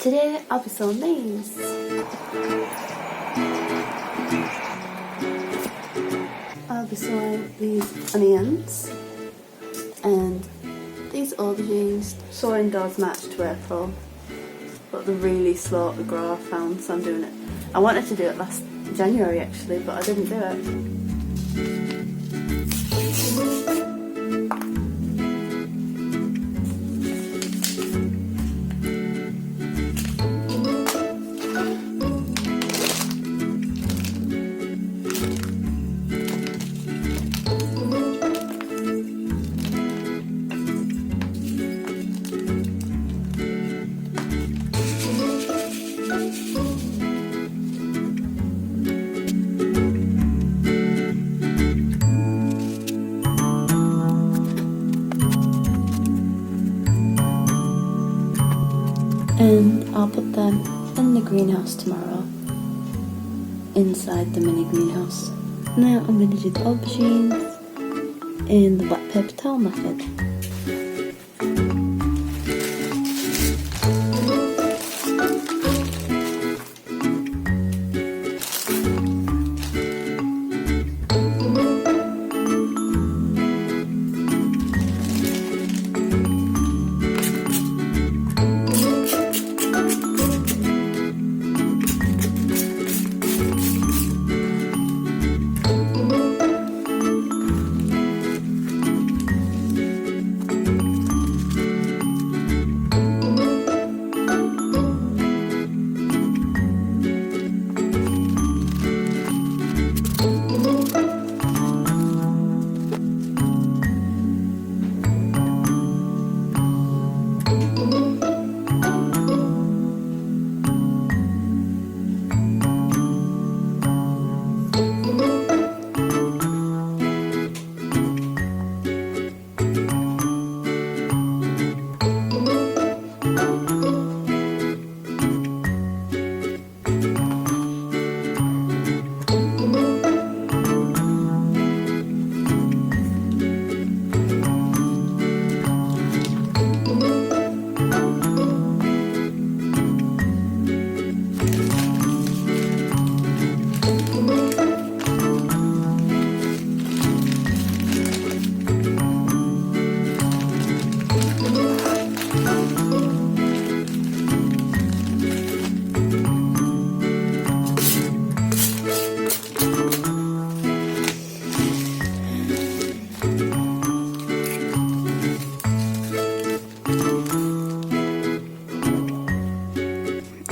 Today I'll be sowing these. I'll be sowing these onions and these aubergines. So indoors March to April, but they're really slow to grow, I found, so I'm doing it. I wanted to do it last January actually, but I didn't do it. And I'll put them in the greenhouse tomorrow, inside the mini greenhouse. Now I'm going to do the aubergines in the black paper towel method.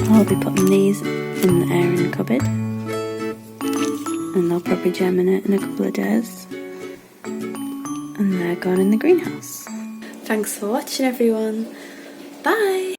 I'll be putting these in the airing cupboard and they'll probably germinate in a couple of days, and they're going in the greenhouse. Thanks for watching everyone, bye!